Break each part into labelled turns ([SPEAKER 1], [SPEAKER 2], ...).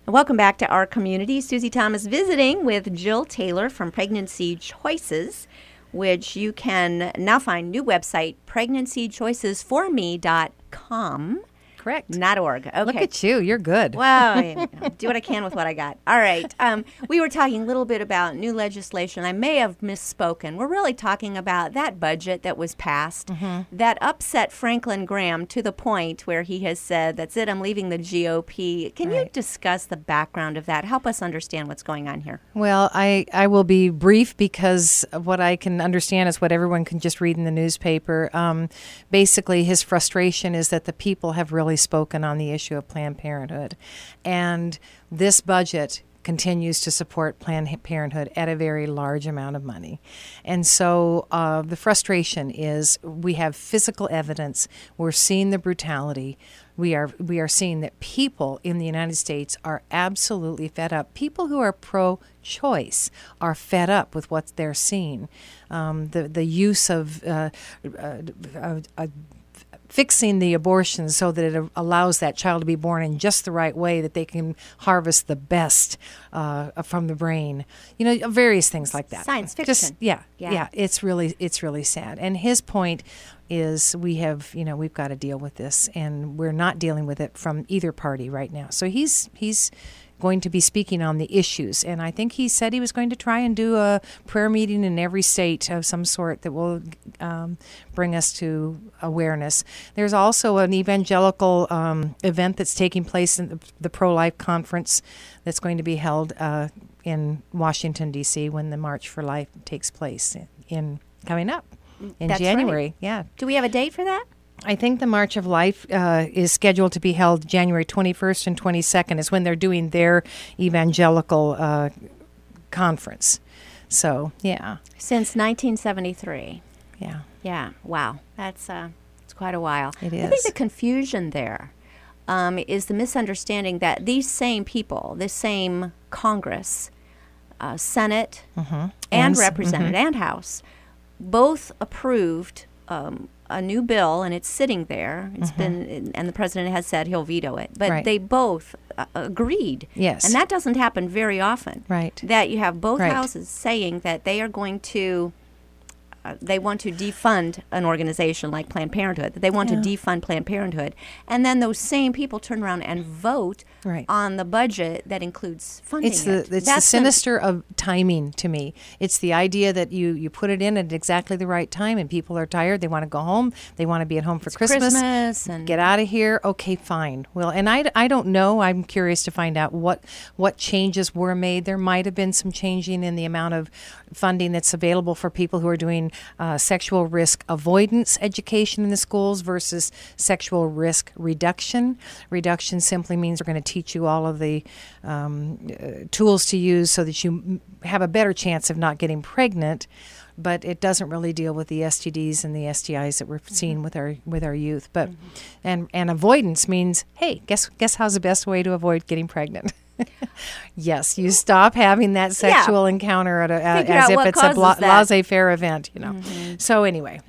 [SPEAKER 1] Welcome back to our community. Susie Thomas visiting with Jill Taylor from Pregnancy Choices, which you can now find new website, pregnancychoicesforme.com.
[SPEAKER 2] Correct.
[SPEAKER 1] Not .org. Okay.
[SPEAKER 2] Look at you. You're good.
[SPEAKER 1] Well, do what I can with what I got. All right. We were talking a little bit about new legislation. I may have misspoken. We're really talking about that budget that was passed that upset Franklin Graham to the point where he has said, that's it, I'm leaving the GOP. Can you discuss the background of that? Help us understand what's going on here.
[SPEAKER 2] Well, I will be brief because what I can understand is what everyone can just read in the newspaper. Basically, his frustration is that the people have really spoken on the issue of Planned Parenthood. And this budget continues to support Planned Parenthood at a very large amount of money. And so the frustration is we have physical evidence. We're seeing the brutality. We are seeing that people in the United States are absolutely fed up. People who are pro-choice are fed up with what they're seeing. The use of fixing the abortion so that it allows that child to be born in just the right way, that they can harvest the best from the brain. Various things like that.
[SPEAKER 1] Science fiction.
[SPEAKER 2] Yeah. It's really sad. And his point is we've got to deal with this, and we're not dealing with it from either party right now. So he's going to be speaking on the issues, and I think he said he was going to try and do a prayer meeting in every state of some sort that will bring us to awareness. There's also an evangelical event that's taking place in the pro-life conference that's going to be held in Washington, D.C. when the March for Life takes place coming up in January.
[SPEAKER 1] Right.
[SPEAKER 2] Yeah.
[SPEAKER 1] Do we have a date for that?
[SPEAKER 2] I think the March of Life is scheduled to be held January 21st and 22nd is when they're doing their evangelical conference. So, yeah.
[SPEAKER 1] Since 1973.
[SPEAKER 2] Yeah.
[SPEAKER 1] Yeah. Wow. That's it's quite a while.
[SPEAKER 2] It is.
[SPEAKER 1] I think the confusion there is the misunderstanding that these same people, this same Congress, Senate and Representative and House, both approved a new bill, and it's sitting there. It's been, and the president has said he'll veto it. But they both agreed.
[SPEAKER 2] Yes.
[SPEAKER 1] And that doesn't happen very often.
[SPEAKER 2] Right.
[SPEAKER 1] That you have both houses saying that they are going to, they want to defund an organization like Planned Parenthood. That they want to defund Planned Parenthood. And then those same people turn around and vote on the budget that includes funding
[SPEAKER 2] It's the sinister of timing to me. It's the idea that you put it in at exactly the right time, and people are tired. They want to go home. They want to be at home for Christmas
[SPEAKER 1] and
[SPEAKER 2] get out of here. Okay, fine. Well, and I don't know. I'm curious to find out what changes were made. There might have been some changing in the amount of funding that's available for people who are doing sexual risk avoidance education in the schools versus sexual risk reduction. Reduction simply means we're going to teach you all of the tools to use so that you have a better chance of not getting pregnant, but it doesn't really deal with the STDs and the STIs that we're seeing with our youth. But and avoidance means, hey, guess how's the best way to avoid getting pregnant? Yes, you stop having that sexual encounter as if it's a laissez-faire event, So anyway,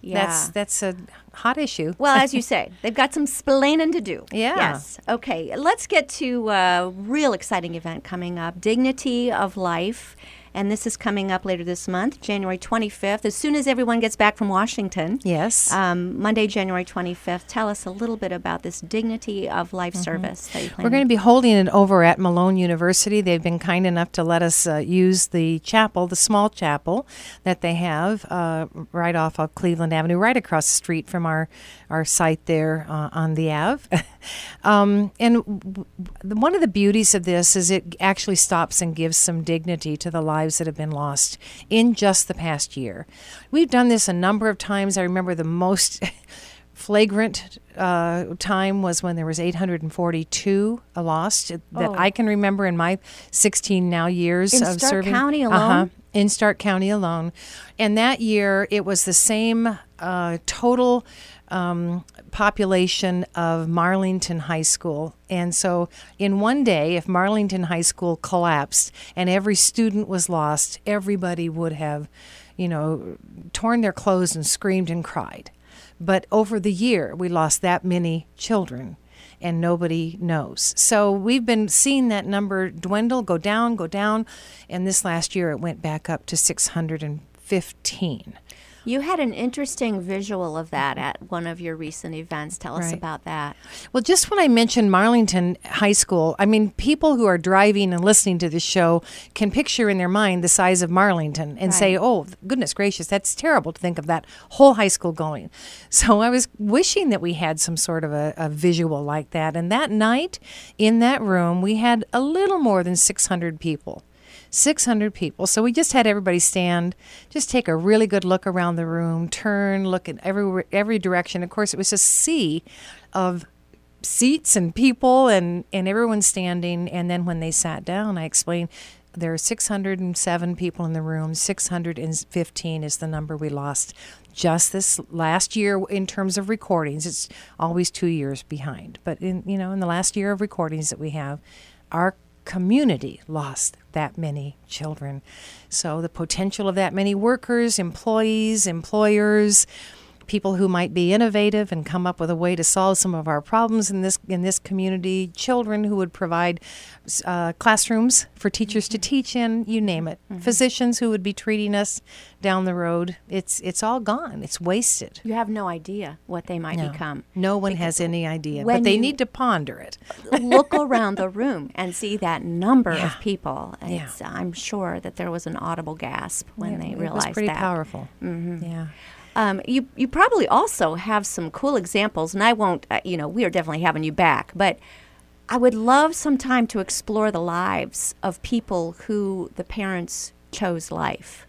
[SPEAKER 2] that's a hot issue.
[SPEAKER 1] Well, as you say, they've got some splaining to do.
[SPEAKER 2] Yeah.
[SPEAKER 1] Yes. Okay, let's get to a real exciting event coming up, Dignity of Life. And this is coming up later this month, January 25th, as soon as everyone gets back from Washington.
[SPEAKER 2] Yes.
[SPEAKER 1] Monday, January 25th. Tell us a little bit about this Dignity of Life service that you're planning.
[SPEAKER 2] We're going to be holding it over at Malone University. They've been kind enough to let us use the chapel, the small chapel that they have right off of Cleveland Avenue, right across the street from our site there on the Ave. And one of the beauties of this is it actually stops and gives some dignity to the lives that have been lost in just the past year. We've done this a number of times. I remember the most flagrant time was when there was 842 lost that I can remember in my 16 now years of serving.
[SPEAKER 1] In Stark County alone?
[SPEAKER 2] In Stark County alone. And that year it was the same total population of Marlington High School. And so in one day, if Marlington High School collapsed and every student was lost, everybody would have, torn their clothes and screamed and cried. But over the year, we lost that many children. and nobody knows. So we've been seeing that number dwindle, go down, and this last year it went back up to 615.
[SPEAKER 1] You had an interesting visual of that at one of your recent events. Tell us about that.
[SPEAKER 2] Well, just when I mentioned Marlington High School, I mean, people who are driving and listening to this show can picture in their mind the size of Marlington and say, oh, goodness gracious, that's terrible to think of that whole high school going. So I was wishing that we had some sort of a visual like that. And that night in that room, we had a little more than 600 people. 600 people. So we just had everybody stand, just take a really good look around the room, turn, look in every direction. Of course, it was a sea of seats and people and everyone standing. And then when they sat down, I explained there are 607 people in the room. 615 is the number we lost just this last year in terms of recordings. It's always 2 years behind. But in the last year of recordings that we have, our community lost that many children. So the potential of that many workers, employees, employers, people who might be innovative and come up with a way to solve some of our problems in this community, children who would provide classrooms for teachers to teach in, you name it, physicians who would be treating us down the road. It's all gone. It's wasted.
[SPEAKER 1] You have no idea what they might become.
[SPEAKER 2] No one has any idea, but they need to ponder it.
[SPEAKER 1] Look around the room and see that number of people. I'm sure that there was an audible gasp when they realized that.
[SPEAKER 2] It was pretty powerful. Yeah.
[SPEAKER 1] You probably also have some cool examples, and I won't, we are definitely having you back, but I would love some time to explore the lives of people who the parents chose life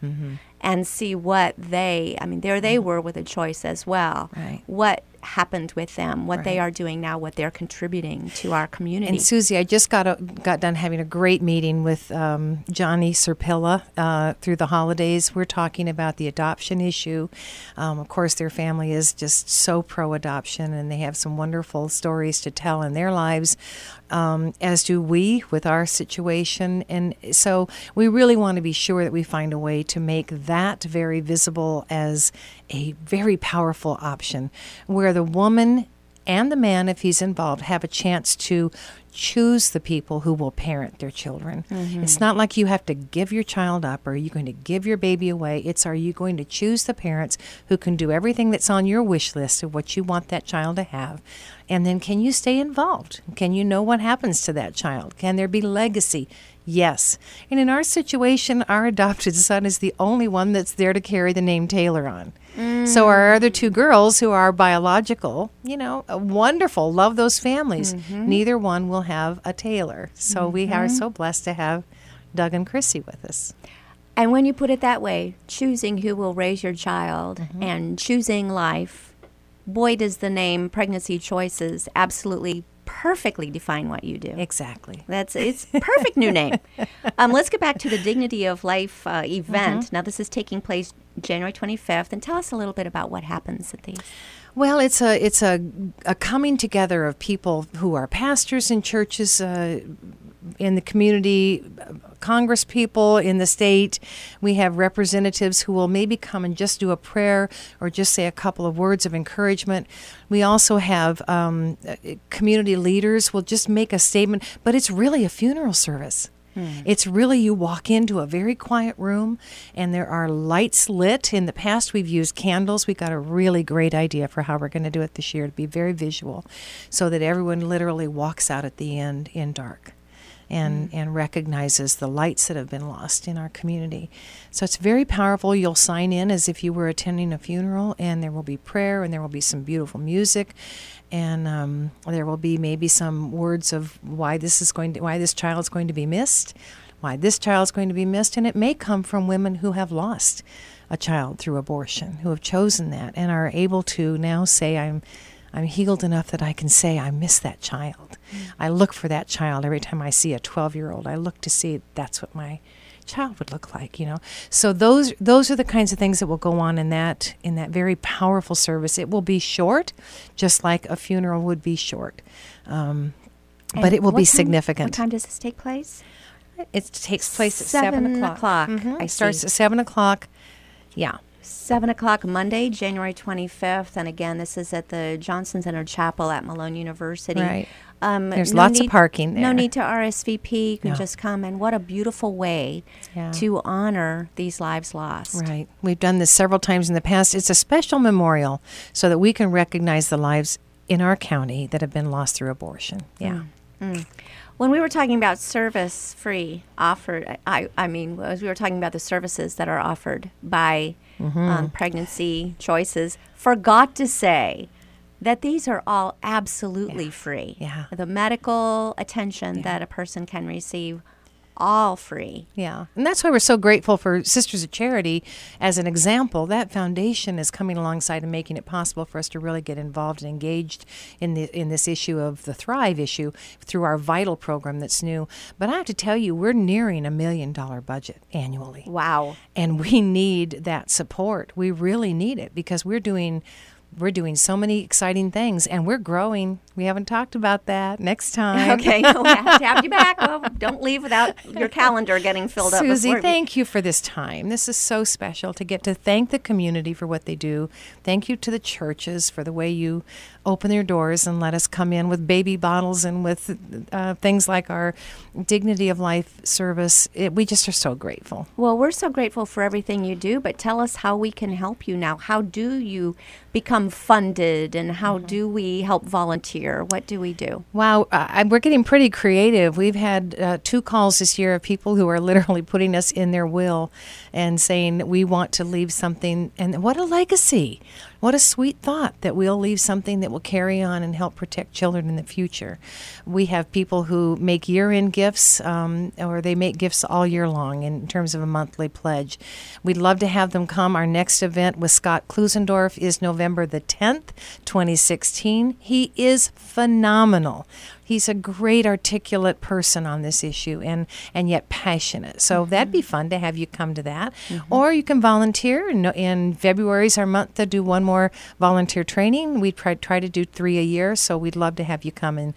[SPEAKER 1] and see what they were with a choice as well.
[SPEAKER 2] Right.
[SPEAKER 1] What happened with them, what they are doing now, what they're contributing to our community.
[SPEAKER 2] And Susie, I just got done having a great meeting with Johnny Serpilla through the holidays. We're talking about the adoption issue. Of course, their family is just so pro-adoption, and they have some wonderful stories to tell in their lives, as do we with our situation. And so we really want to be sure that we find a way to make that very visible as a very powerful option, where the woman and the man, if he's involved, have a chance to choose the people who will parent their children. It's not like you have to give your child up or are you going to give your baby away. It's, are you going to choose the parents who can do everything that's on your wish list of what you want that child to have? And then can you stay involved? Can you know what happens to that child? Can there be legacy? Yes. And in our situation, our adopted son is the only one that's there to carry the name Taylor on. So our other two girls who are biological, wonderful, love those families. Neither one will have a Taylor. So we are so blessed to have Doug and Chrissy with us.
[SPEAKER 1] And when you put it that way, choosing who will raise your child and choosing life, boy, does the name Pregnancy Choices absolutely perfectly define what you do.
[SPEAKER 2] Exactly.
[SPEAKER 1] It's perfect new name. Let's get back to the Dignity of Life event. Now, this is taking place January 25th, and tell us a little bit about what happens at these.
[SPEAKER 2] Well, it's a coming together of people who are pastors in churches in the community, Congress people in the state. We have representatives who will maybe come and just do a prayer or just say a couple of words of encouragement. We also have community leaders will just make a statement, but it's really a funeral service. It's really, you walk into a very quiet room and there are lights lit. In the past, we've used candles. We've got a really great idea for how we're going to do it this year to be very visual so that everyone literally walks out at the end in dark and recognizes the lights that have been lost in our community. So it's very powerful. You'll sign in as if you were attending a funeral, and there will be prayer and there will be some beautiful music. And there will be maybe some words of why this child is going to be missed, why this child is going to be missed. And it may come from women who have lost a child through abortion, who have chosen that and are able to now say, I'm healed enough that I can say I miss that child. I look for that child every time I see a 12-year-old. I look to see that's what my child would look like, So those are the kinds of things that will go on in that very powerful service. It will be short, just like a funeral would be short, but it will be significant.
[SPEAKER 1] What time does this take place?
[SPEAKER 2] It takes place at 7 o'clock.
[SPEAKER 1] It
[SPEAKER 2] starts at 7 o'clock. Yeah.
[SPEAKER 1] 7 o'clock Monday, January 25th. And again, this is at the Johnson Center Chapel at Malone University.
[SPEAKER 2] Right. There's lots of parking there.
[SPEAKER 1] No need to RSVP. You can
[SPEAKER 2] No.
[SPEAKER 1] just come. And what a beautiful way to honor these lives lost.
[SPEAKER 2] Right. We've done this several times in the past. It's a special memorial so that we can recognize the lives in our county that have been lost through abortion. Yeah.
[SPEAKER 1] When we were talking about service free offered, I mean, as we were talking about the services that are offered by Pregnancy Choices, forgot to say that these are all absolutely free.
[SPEAKER 2] Yeah.
[SPEAKER 1] The medical attention that a person can receive, all free.
[SPEAKER 2] Yeah. And that's why we're so grateful for Sisters of Charity as an example. That foundation is coming alongside and making it possible for us to really get involved and engaged in this issue of the Thrive issue through our Vital program that's new. But I have to tell you, we're nearing $1 million budget annually.
[SPEAKER 1] Wow.
[SPEAKER 2] And we need that support. We really need it because we're doing so many exciting things, and we're growing. We haven't talked about that. Next time.
[SPEAKER 1] Okay, we'll have to have you back. Well, don't leave without your calendar getting filled up.
[SPEAKER 2] Susie, thank you for this time. This is so special to get to thank the community for what they do. Thank you to the churches for the way you open their doors and let us come in with baby bottles and with things like our Dignity of Life service. We just are so grateful.
[SPEAKER 1] Well, we're so grateful for everything you do, but tell us how we can help you now. How do you become funded, and how do we help volunteer? What do we do?
[SPEAKER 2] Wow, we're getting pretty creative. We've had 2 calls this year of people who are literally putting us in their will and saying we want to leave something. And what a legacy. What a sweet thought that we'll leave something that will carry on and help protect children in the future. We have people who make year-end gifts, or they make gifts all year long in terms of a monthly pledge. We'd love to have them come. Our next event with Scott Klusendorf is November the 10th, 2016. He is phenomenal. He's a great articulate person on this issue and yet passionate. So that'd be fun to have you come to that. Or you can volunteer. In February is our month to do one more volunteer training. We try to do 3 a year, so we'd love to have you come and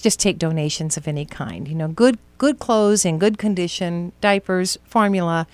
[SPEAKER 2] just take donations of any kind. You know, good clothes in good condition, diapers, formula,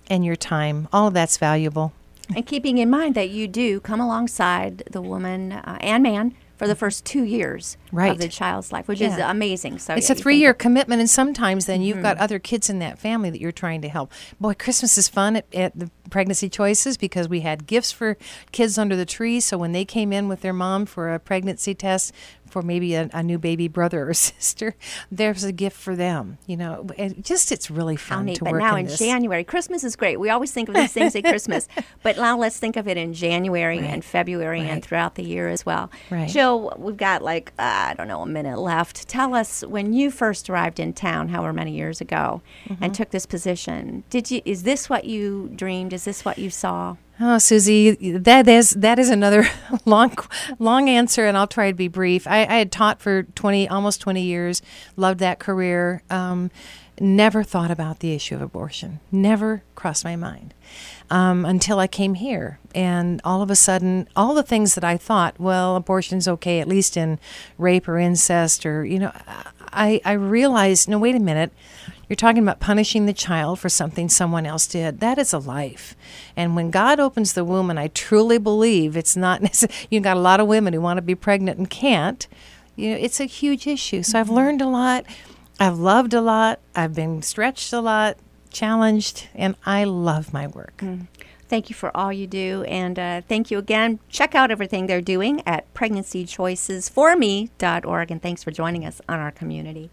[SPEAKER 2] and your time. All of that's valuable.
[SPEAKER 1] And keeping in mind that you do come alongside the woman and man for the first 2 years of the child's life, which is amazing. So
[SPEAKER 2] it's a 3-year commitment, and sometimes then you've got other kids in that family that you're trying to help. Boy, Christmas is fun at the Pregnancy Choices because we had gifts for kids under the tree. So when they came in with their mom for a pregnancy test for maybe a new baby brother or sister, there's a gift for them. You know, it's really fun to work in this. But
[SPEAKER 1] now in January, Christmas is great. We always think of these things at Christmas, but now let's think of it in January and February and throughout the year as well.
[SPEAKER 2] Right.
[SPEAKER 1] Jill, we've got a minute left. Tell us, when you first arrived in town, however many years ago, and took this position, is this what you dreamed? Is this what you saw?
[SPEAKER 2] Oh, Susie, that is another long answer, and I'll try to be brief. I had taught for almost 20 years, loved that career, never thought about the issue of abortion, never crossed my mind until I came here. And all of a sudden, all the things that I thought, well, abortion's okay, at least in rape or incest, or, I realized, no, wait a minute. You're talking about punishing the child for something someone else did. That is a life. And when God opens the womb, and I truly believe it's not necessarily, you've got a lot of women who want to be pregnant and can't, it's a huge issue. So I've learned a lot. I've loved a lot. I've been stretched a lot, challenged, and I love my work.
[SPEAKER 1] Thank you for all you do, and thank you again. Check out everything they're doing at pregnancychoicesforme.org, and thanks for joining us on our community.